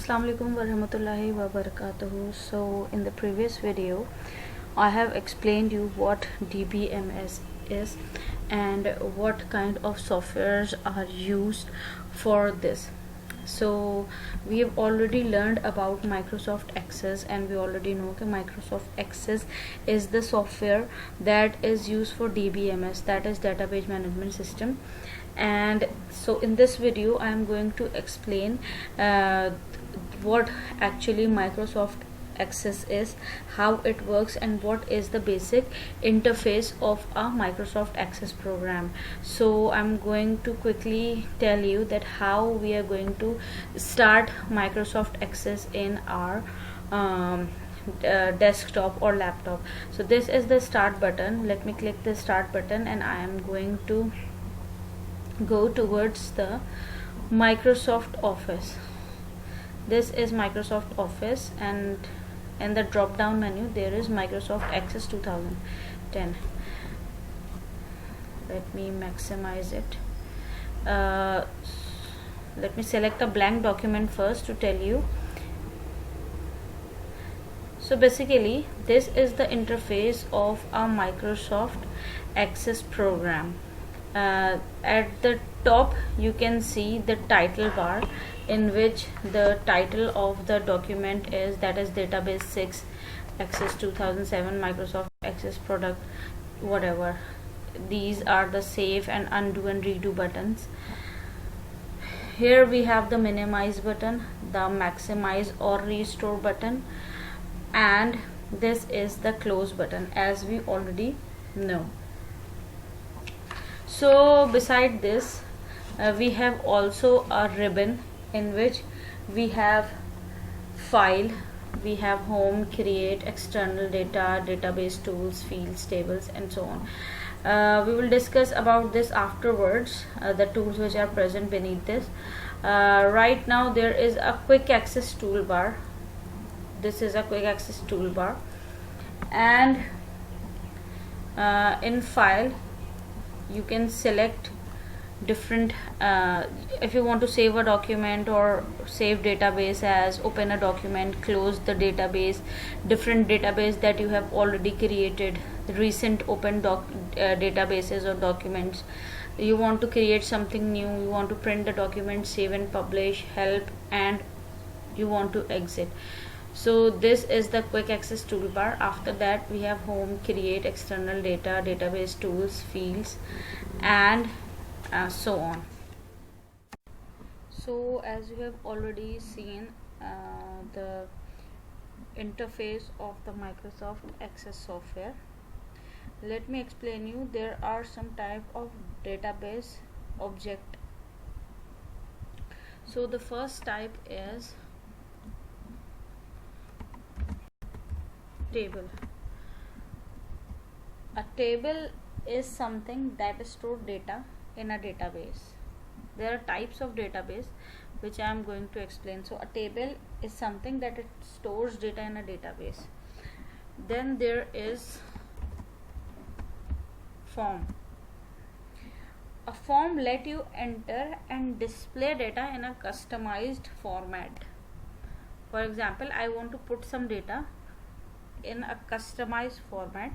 Assalamualaikum warahmatullahi wabarakatuh. So in the previous video I have explained you what DBMS is and what kind of softwares are used for this. So we have already learned about Microsoft Access, and we already know that Microsoft Access is the software that is used for DBMS, that is database management system. And so in this video I am going to explain what actually Microsoft Access is, how it works, and what is the basic interface of a Microsoft Access program. So I'm going to quickly tell you that how we are going to start Microsoft Access in our desktop or laptop. So this is the start button. Let me click the start button and I am going to go towards the Microsoft Office. This is Microsoft Office, and in the drop down menu there is Microsoft Access 2010. Let me maximize it. Let me select a blank document first to tell you. So basically this is the interface of a Microsoft Access program. At the top you can see the title bar, in which the title of the document is, that is database 6 Access 2007 Microsoft Access product, whatever. These are the save and undo and redo buttons. Here we have the minimize button, the maximize or restore button, and this is the close button, as we already know. So beside this we have also a ribbon in which we have file, we have home, create, external data, database tools, fields, tables, and so on. We will discuss about this afterwards, the tools which are present beneath this. Right now there is a quick access toolbar. This is a quick access toolbar, and in file you can select different if you want to save a document or save database as, open a document, close the database, different database that you have already created, recent open databases or documents. You want to create something new, you want to print the document, save and publish, help, and you want to exit. So this is the quick access toolbar. After that we have home, create, external data, database tools, fields, and so on. So as you have already seen the interface of the Microsoft Access software, let me explain you. There are some type of database object. So the first type is table. A table is something that stores data in a database. There are types of database which I am going to explain. So a table is something that it stores data in a database. Then there is form. A form let you enter and display data in a customized format. For example, I want to put some data in a customized format,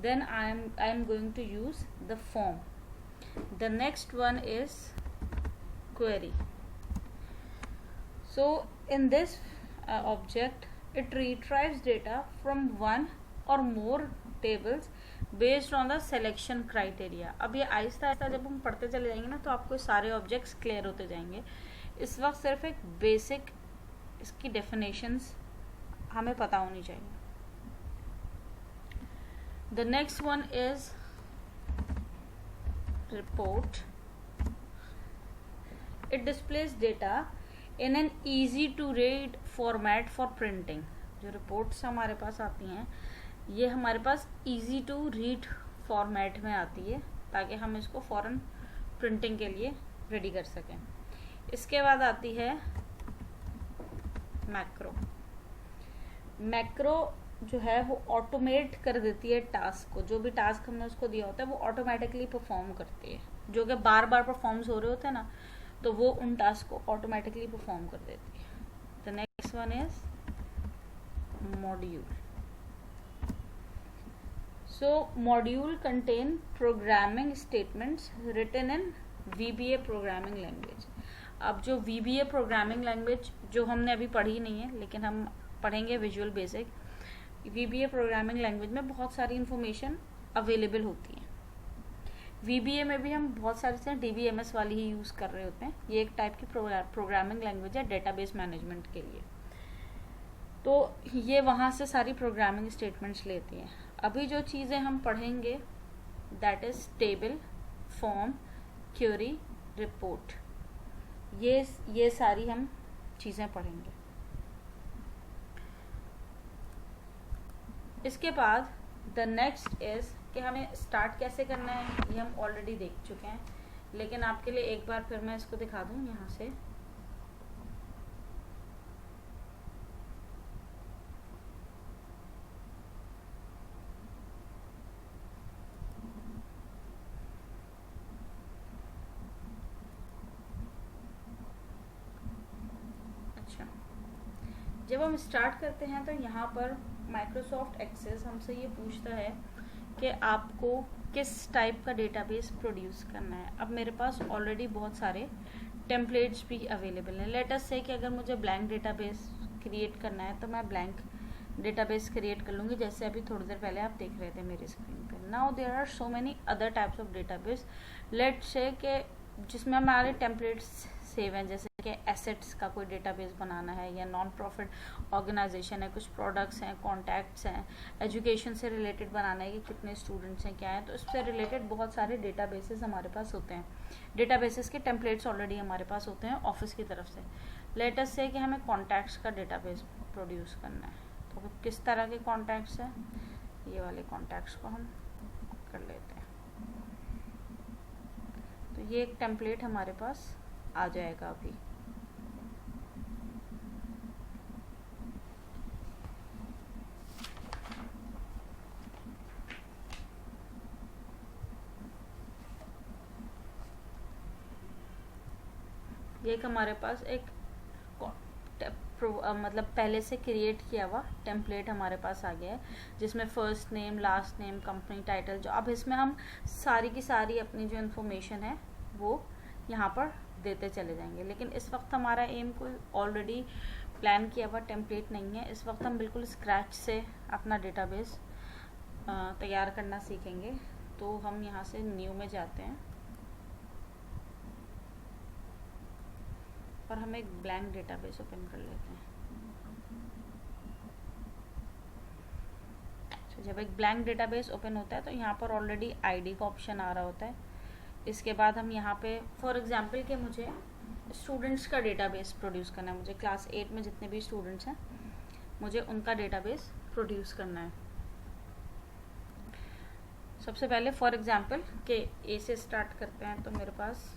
then I am going to use the form. The next one is query. So in this object, it retrieves data from one or more tables based on the selection criteria. अब ये आहिस्ता आहिस्ता जब हम पढ़ते चले जाएंगे ना, तो आपको सारे ऑब्जेक्ट्स क्लियर होते जाएंगे. इस वक्त सिर्फ एक बेसिक इसकी डेफिनेशंस हमें पता होनी चाहिए. The next one is report. It displays data in an easy to read format for printing. जो reports हमारे पास आती हैं, ये हमारे पास easy to read format में आती है, ताकि हम इसको फौरन प्रिंटिंग के लिए रेडी कर सकें. इसके बाद आती है मैक्रो. मैक्रो जो है वो ऑटोमेट कर देती है टास्क को. जो भी टास्क हमने उसको दिया होता है वो ऑटोमेटिकली परफॉर्म करती है. जो कि बार बार परफॉर्म्स हो रहे होते हैं ना, तो वो उन टास्क को ऑटोमेटिकली परफॉर्म कर देती है. The next next one is module. So module contain programming statements written in VBA programming language. अब जो VBA प्रोग्रामिंग लैंग्वेज जो हमने अभी पढ़ी नहीं है, लेकिन हम पढ़ेंगे visual basic. VBA programming language में बहुत सारी इंफॉर्मेशन अवेलेबल होती है. VBA में भी हम बहुत सारी से DBMS वाली ही यूज़ कर रहे होते हैं. ये एक टाइप की प्रोग्रामिंग लैंग्वेज है डेटाबेस मैनेजमेंट के लिए. तो ये वहाँ से सारी प्रोग्रामिंग स्टेटमेंट्स लेती हैं. अभी जो चीज़ें हम पढ़ेंगे that is table, form, query, report. ये सारी हम चीज़ें पढ़ेंगे. इसके बाद द नेक्स्ट इज कि हमें स्टार्ट कैसे करना है, ये हम ऑलरेडी देख चुके हैं, लेकिन आपके लिए एक बार फिर मैं इसको दिखा दूं यहाँ से. अच्छा, जब हम स्टार्ट करते हैं तो यहाँ पर माइक्रोसॉफ्ट एक्सेस हमसे ये पूछता है कि आपको किस टाइप का डेटाबेस प्रोड्यूस करना है. अब मेरे पास ऑलरेडी बहुत सारे टेम्पलेट्स भी अवेलेबल हैं. लेट अस से कि अगर मुझे ब्लैंक डेटाबेस क्रिएट करना है तो मैं ब्लैंक डेटाबेस क्रिएट कर लूँगी, जैसे अभी थोड़ी देर पहले आप देख रहे थे मेरी स्क्रीन पे. Now there are so many other types of database. Let say कि जिसमें हमारे टेम्पलेट्स सेव हैं, जैसे कि एसेट्स का कोई डेटाबेस बनाना है, या नॉन प्रॉफिट ऑर्गेनाइजेशन है, कुछ प्रोडक्ट्स हैं, कॉन्टैक्ट्स हैं, एजुकेशन से रिलेटेड बनाना है कि कितने स्टूडेंट्स हैं, क्या है. तो इससे रिलेटेड बहुत सारे डेटाबेसेस हमारे पास होते हैं. डेटाबेसेस के टेम्पलेट्स ऑलरेडी हमारे पास होते हैं ऑफिस की तरफ से. लेट अस से कि हमें कॉन्टैक्ट्स का डेटाबेस प्रोड्यूस करना है. तो किस तरह के कॉन्टैक्ट्स हैं, ये वाले कॉन्टैक्ट्स को हम कर लेते हैं. तो ये एक टेम्पलेट हमारे पास आ जाएगा अभी. ये एक हमारे पास एक मतलब पहले से क्रिएट किया हुआ टेम्पलेट हमारे पास आ गया है, जिसमें first name, last name, company title, जो अब इसमें हम सारी की सारी अपनी जो इन्फॉर्मेशन है वो यहाँ पर देते चले जाएंगे. लेकिन इस वक्त हमारा एम कोई ऑलरेडी प्लान किया हुआ टेम्पलेट नहीं है. इस वक्त हम बिल्कुल स्क्रैच से अपना डेटाबेस तैयार करना सीखेंगे. तो हम यहाँ से न्यू में जाते हैं और हम एक ब्लैंक डेटाबेस ओपन कर लेते हैं. तो जब एक ब्लैंक डेटाबेस ओपन होता है तो यहाँ पर ऑलरेडी आईडी का ऑप्शन आ रहा होता है. इसके बाद हम यहाँ पे फॉर एग्जांपल कि मुझे स्टूडेंट्स का डेटाबेस प्रोड्यूस करना है, मुझे क्लास 8 में जितने भी स्टूडेंट्स हैं मुझे उनका डेटाबेस प्रोड्यूस करना है. सबसे पहले फॉर एग्जांपल कि ए से स्टार्ट करते हैं, तो मेरे पास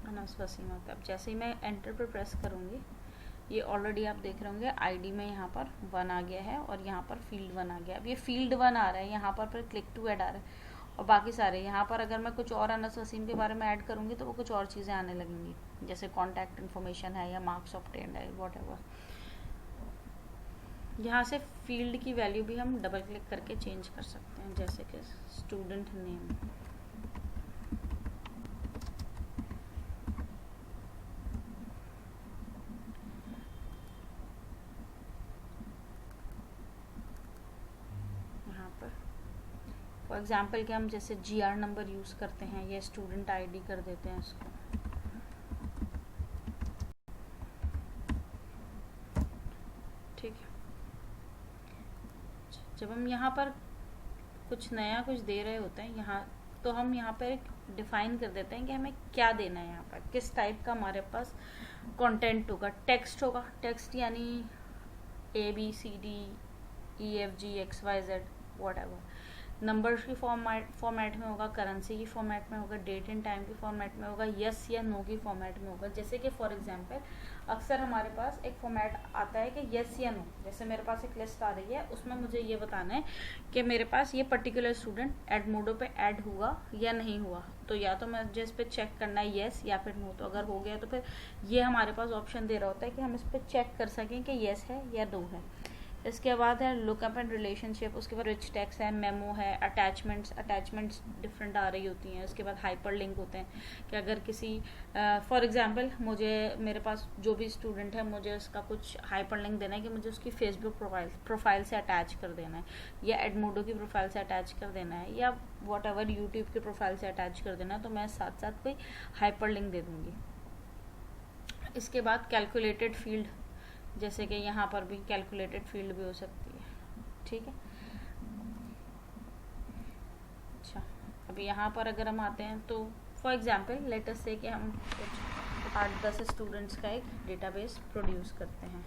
अनस वसीम होता है. अब जैसे ही मैं एंटर पर प्रेस करूँगी, ये ऑलरेडी आप देख रहे होंगे आईडी में यहाँ पर 1 आ गया है और यहाँ पर फील्ड 1 आ गया. अब ये फील्ड 1 आ रहा है, यहाँ पर फिर क्लिक टू ऐड आ रहा है, और बाकी सारे यहाँ पर अगर मैं कुछ और अनस वसीम के बारे में ऐड करूँगी तो वो कुछ और चीज़ें आने लगेंगी, जैसे कॉन्टैक्ट इन्फॉर्मेशन है या मार्क्स ऑब्टेन्ड है, वॉट एवर. यहाँ से फील्ड की वैल्यू भी हम डबल क्लिक करके चेंज कर सकते हैं, जैसे कि स्टूडेंट नेम. फॉर एग्जाम्पल कि हम जैसे GR नंबर यूज़ करते हैं या स्टूडेंट आईडी कर देते हैं इसको. ठीक है. जब हम यहाँ पर कुछ नया कुछ दे रहे होते हैं यहाँ, तो हम यहाँ पर डिफाइन कर देते हैं कि हमें क्या देना है. यहाँ पर किस टाइप का हमारे पास कंटेंट होगा. टेक्स्ट होगा, टेक्स्ट यानी ABCD EFG XYZ what ever, numbers की फॉर्मेट में होगा, करेंसी की फॉर्मेट में होगा, डेट एंड टाइम की फॉर्मेट में होगा, यस या नो की फॉर्मेट में होगा। जैसे कि फॉर एग्जांपल अक्सर हमारे पास एक फॉर्मेट आता है कि यस या नो। जैसे मेरे पास एक लिस्ट आ रही है, उसमें मुझे ये बताना है कि मेरे पास ये पर्टिकुलर स्टूडेंट एडमोडो पे ऐड हुआ या नहीं हुआ। तो या तो मुझे इस पर चेक करना है यस या फिर नो। तो अगर हो गया तो फिर ये हमारे पास ऑप्शन दे रहा होता है कि हम इस पर चेक कर सकें कि यस है या नो है। इसके बाद है लुकअप एंड रिलेशनशिप, उसके बाद रिच टेक्स्ट है, मेमो है, अटैचमेंट्स डिफरेंट आ रही होती हैं। उसके बाद हाइपर लिंक होते हैं कि अगर किसी फॉर एग्जांपल मेरे पास जो भी स्टूडेंट है, मुझे उसका कुछ हाइपर लिंक देना है कि मुझे उसकी फेसबुक प्रोफाइल से अटैच कर देना है, या एडमोडो की प्रोफाइल से अटैच कर देना है, या वॉट एवर यूट्यूब की प्रोफाइल से अटैच कर देना है, तो मैं साथ साथ कोई हाइपर लिंक दे दूंगी। इसके बाद कैलकुलेटेड फील्ड, जैसे कि यहाँ पर भी कैलकुलेटेड फील्ड भी हो सकती है। ठीक है, अच्छा अभी यहाँ पर अगर हम आते हैं तो फॉर एग्जांपल लेट अस से कि हम कुछ 8-10 स्टूडेंट्स का एक डेटाबेस प्रोड्यूस करते हैं।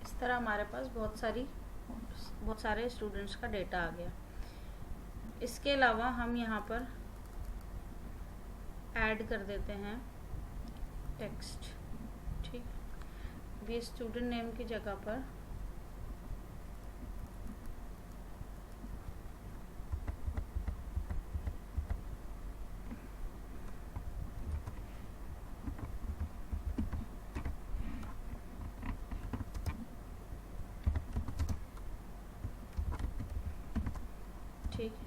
इस तरह हमारे पास बहुत सारे स्टूडेंट्स का डेटा आ गया। इसके अलावा हम यहाँ पर ऐड कर देते हैं टेक्स्ट। ठीक, अभी स्टूडेंट नेम की जगह पर ठीक है,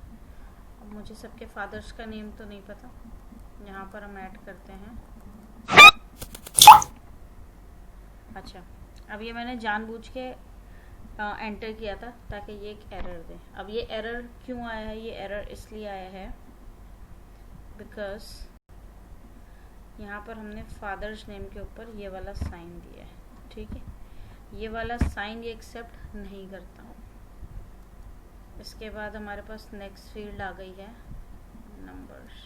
अब मुझे सबके फादर्स का नेम तो नहीं पता, यहाँ पर हम ऐड करते हैं। अच्छा, अब ये मैंने जानबूझ के एंटर किया था ताकि ये एक एरर दे। अब ये एरर क्यों आया है? ये एरर इसलिए आया है बिकॉज यहाँ पर हमने फादर्स नेम के ऊपर ये वाला साइन दिया है। ठीक है, ये वाला साइन ये एक्सेप्ट नहीं करता हूँ। इसके बाद हमारे पास नेक्स्ट फील्ड आ गई है नंबर्स।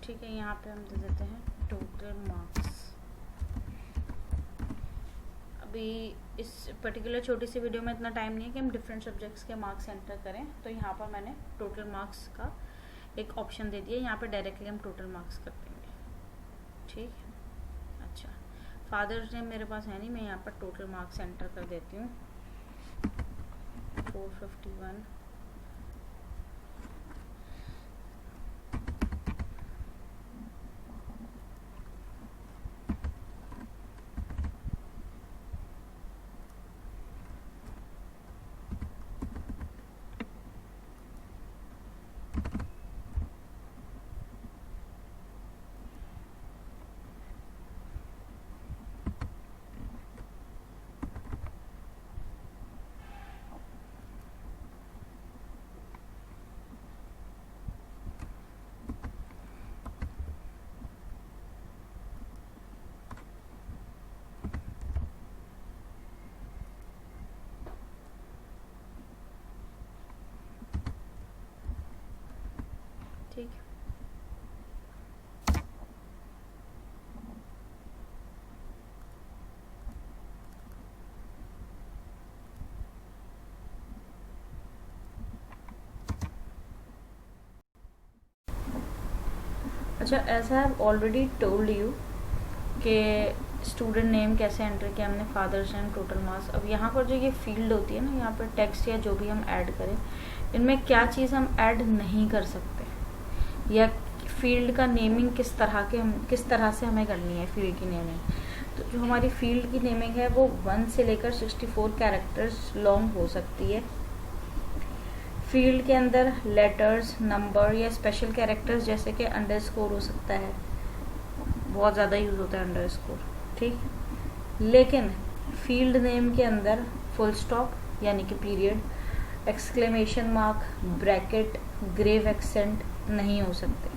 ठीक है, यहाँ पे हम दे देते हैं टोटल मार्क्स। अभी इस पर्टिकुलर छोटी सी वीडियो में इतना टाइम नहीं है कि हम डिफरेंट सब्जेक्ट्स के मार्क्स एंटर करें, तो यहाँ पर मैंने टोटल मार्क्स का एक ऑप्शन दे दिया। यहाँ पे डायरेक्टली हम टोटल मार्क्स कर देंगे। ठीक है, अच्छा फादर्स नेम मेरे पास है नहीं, मैं यहाँ पर टोटल मार्क्स एंटर कर देती हूँ 451। ठीक, अच्छा as I have already told you कि स्टूडेंट नेम कैसे एंटर किया हमने, फादर्स नेम, टोटल मार्क्स। अब यहाँ पर जो ये फील्ड होती है ना, यहाँ पर टेक्स्ट या जो भी हम ऐड करें, इनमें क्या चीज़ हम ऐड नहीं कर सकते। या फील्ड का नेमिंग किस तरह से हमें करनी है फील्ड की नेमिंग। तो जो हमारी फील्ड की नेमिंग है वो 1 से लेकर 64 कैरेक्टर्स लॉन्ग हो सकती है। फील्ड के अंदर लेटर्स, नंबर या स्पेशल कैरेक्टर्स जैसे कि अंडरस्कोर हो सकता है, बहुत ज़्यादा यूज़ होता है अंडरस्कोर, ठीक। लेकिन फील्ड नेम के अंदर फुल स्टॉप यानी कि period, exclamation mark, bracket, grave accent नहीं हो सकते।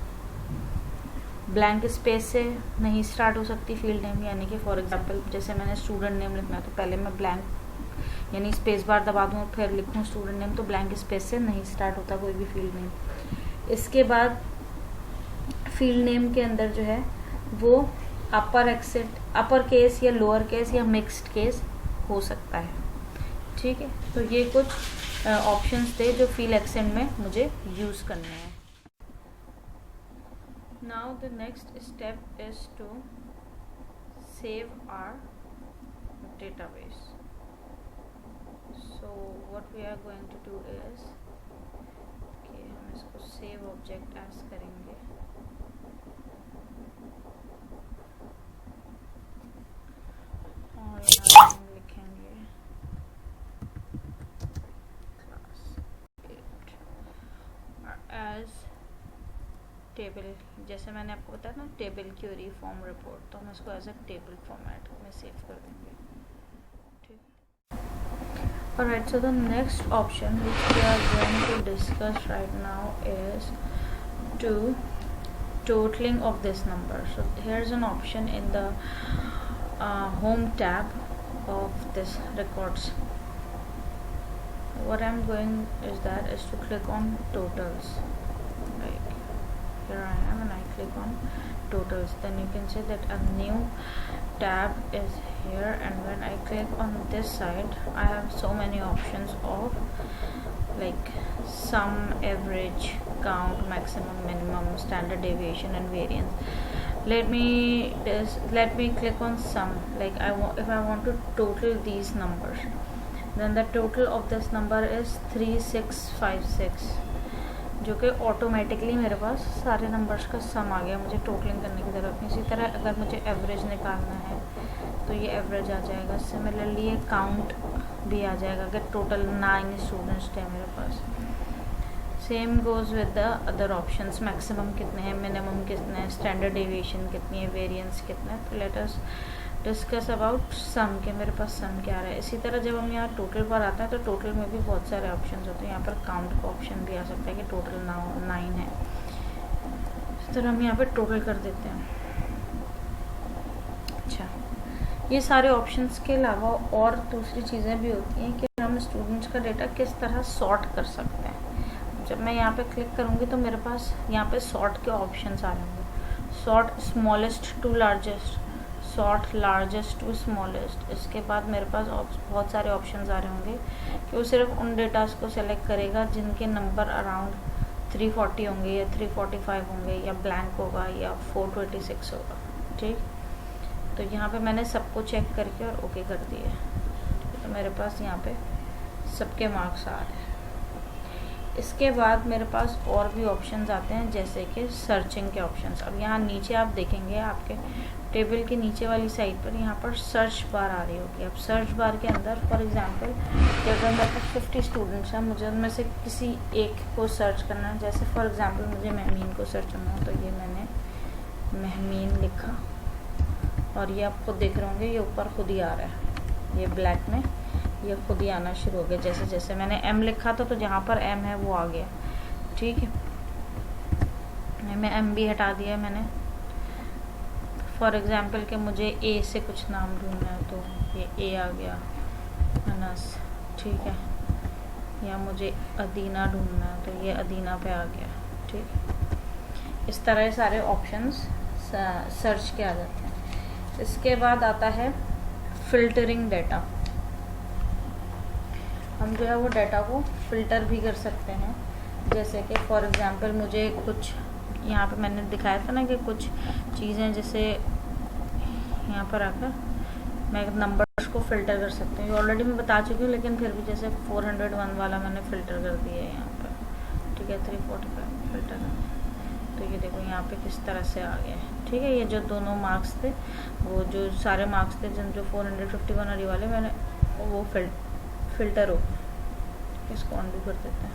ब्लैंक स्पेस से नहीं स्टार्ट हो सकती फील्ड नेम, यानी कि फॉर एग्जांपल जैसे मैंने स्टूडेंट नेम लिखना है तो पहले मैं ब्लैंक यानी स्पेस बार दबा दूँ और फिर लिखूँ स्टूडेंट नेम, तो ब्लैंक स्पेस से नहीं स्टार्ट होता कोई भी फील्ड नेम। इसके बाद फील्ड नेम के अंदर जो है वो अपर केस या लोअर केस या मिक्स्ड केस हो सकता है, ठीक है। तो ये कुछ ऑप्शंस थे जो फील्ड एक्सेंट में मुझे यूज़ करने हैं। Now the next step is to save our database. So what we are going to do is कि हम इसको save object as करेंगे। और यहाँ हम लिखेंगे class 8 as टेबल, जैसे मैंने आपको बताया ना टेबल क्वेरी फॉर्म रिपोर्ट, तो हम इसको एज ए टेबल फॉर्मेट में सेव कर देंगे, ठीक। Alright, so the next option which we are going to discuss right now is to totalling of this number. So here is an option in the home tab of this records. what I'm going is to click on totals. Like here I am and I click on totals, then you can see that a new tab is here, and when I click on this side I have so many options of like sum, average, count, maximum, minimum, standard deviation and variance. Let me click on sum. Like if I want to total these numbers, then the total of this number is 3656, जो कि automatically मेरे पास सारे numbers का सम आ गया, मुझे totalling करने की ज़रूरत नहीं। इसी तरह अगर मुझे एवरेज निकालना है तो ये एवरेज आ जाएगा। सिमिलरली ये काउंट भी आ जाएगा कि टोटल 9 स्टूडेंट्स थे मेरे पास। Same goes with the other options, maximum कितने हैं, मिनिमम कितने हैं, स्टैंडर्ड डेविएशन कितनी है, वेरिएंस कितना है। तो let us discuss about sum के मेरे पास सम क्या आ रहा है। इसी तरह जब हम यहाँ टोटल पर आते हैं तो टोटल में भी बहुत सारे ऑप्शंस होते हैं। यहाँ पर काउंट का ऑप्शन भी आ सकता है कि टोटल 9 है। इस तरह हम यहाँ पे टोटल कर देते हैं। अच्छा, ये सारे ऑप्शंस के अलावा और दूसरी चीज़ें भी होती हैं कि हम स्टूडेंट्स का डेटा किस तरह सॉर्ट कर सकते हैं। जब मैं यहाँ पे क्लिक करूँगी तो मेरे पास यहाँ पे सॉर्ट के ऑप्शंस आ रहे होंगे। Sort smallest to largest, sort largest to smallest. इसके बाद मेरे पास बहुत सारे ऑप्शंस आ रहे होंगे कि वो सिर्फ उन डेटास को सेलेक्ट करेगा जिनके नंबर अराउंड 340 होंगे या 345 होंगे या ब्लैंक होगा या 426 होगा, ठीक। तो यहाँ पे मैंने सबको चेक करके और ओके कर दिए, तो मेरे पास यहाँ पे सबके मार्क्स आ रहे हैं। इसके बाद मेरे पास और भी ऑप्शंस आते हैं जैसे कि सर्चिंग के ऑप्शंस। अब यहाँ नीचे आप देखेंगे आपके टेबल के नीचे वाली साइड पर यहाँ पर सर्च बार आ रही होगी। अब सर्च बार के अंदर फॉर एग्जांपल अगर मेरे पास 50 स्टूडेंट्स हैं, मुझे उनमें से किसी एक को सर्च करना है। जैसे फॉर एग्जांपल मुझे महमीन को सर्च करना है, तो ये मैंने महमीन लिखा और ये आपको देख रहे होंगे ये ऊपर खुद ही आ रहा है, ये ब्लैक में ये खुद ही आना शुरू हो गया। जैसे जैसे मैंने एम लिखा था तो जहाँ पर एम है वो आ गया, ठीक है। मैं एम भी हटा दिया मैंने। फॉर एग्जांपल कि मुझे ए से कुछ नाम ढूंढना है तो ये ए आ गया, अनस, ठीक है। या मुझे अदीना ढूंढना है तो ये अदीना पे आ गया, ठीक। इस तरह सारे ऑप्शंस सर्च के आ जाते हैं। इसके बाद आता है फिल्टरिंग डाटा। हम जो है वो डाटा को फ़िल्टर भी कर सकते हैं। जैसे कि फॉर एग्जांपल मुझे कुछ यहाँ पे मैंने दिखाया था ना कि कुछ चीज़ें जैसे यहाँ पर आकर मैं नंबर्स को फ़िल्टर कर सकती हूँ। ऑलरेडी मैं बता चुकी हूँ, लेकिन फिर भी जैसे 401 वाला मैंने फ़िल्टर कर दिया है यहाँ पर, ठीक है। 345 फ़िल्टर। तो ये देखो यहाँ पे किस तरह से आ गया है। ठीक है, ये जो दोनों मार्क्स थे, वो जो सारे मार्क्स थे जो 451 और ये वाले, मैंने वो फिल्टर हो, इसको अनडू कर देते हैं।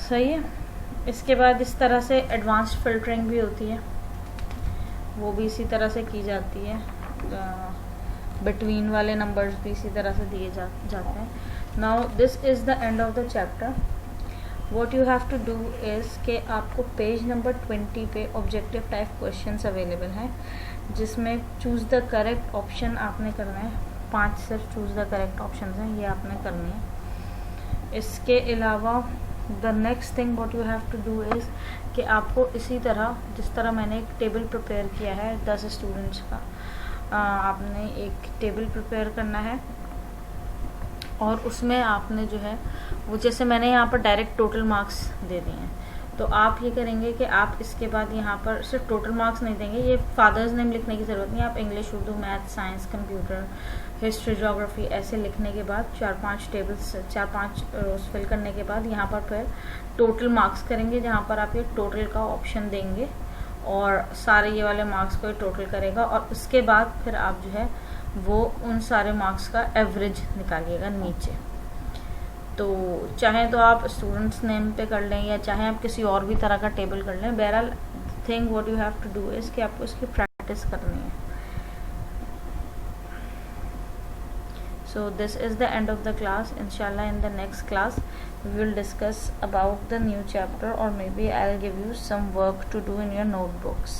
सही है। इसके बाद इस तरह से एडवांस्ड फिल्टरिंग भी होती है, वो भी इसी तरह से की जाती है। बिटवीन वाले नंबर्स भी इसी तरह से दिए जाते हैं। Now this is the end of the chapter. What you have to do is कि आपको पेज नंबर 20 पे ऑब्जेक्टिव टाइप क्वेश्चंस अवेलेबल हैं, जिसमें चूज़ द करेक्ट ऑप्शन आपने करना है। 5 सिर्फ चूज़ द करेक्ट ऑप्शन हैं, ये आपने करनी है। इसके अलावा the next thing what you have to do is कि आपको इसी तरह, जिस तरह मैंने एक टेबल प्रिपेयर किया है 10 स्टूडेंट्स का, आपने एक टेबल प्रिपेयर करना है और उसमें आपने जो है वो, जैसे मैंने यहाँ पर डायरेक्ट टोटल मार्क्स दे दिए हैं, तो आप ये करेंगे कि आप इसके बाद यहाँ पर सिर्फ टोटल मार्क्स नहीं देंगे, ये फादर्स नेम लिखने की ज़रूरत नहीं है। आप English, Urdu, math, science, computer, history, geography ऐसे लिखने के बाद 4-5 टेबल्स, 4-5 रोज फिल करने के बाद यहाँ पर फिर टोटल मार्क्स करेंगे, जहाँ पर आप ये टोटल का ऑप्शन देंगे और सारे ये वाले मार्क्स को टोटल करेगा, और उसके बाद फिर आप जो है वो उन सारे मार्क्स का एवरेज निकालिएगा नीचे। तो चाहे तो आप स्टूडेंट्स नेम पे कर लें या चाहे आप किसी और भी तरह का टेबल कर लें। बहरहाल thing what you have to do is कि आपको इसकी प्रैक्टिस करनी है। So this is the end of the class. Inshallah in the next class we will discuss about the new chapter, or maybe I'll give you some work to do in your notebooks.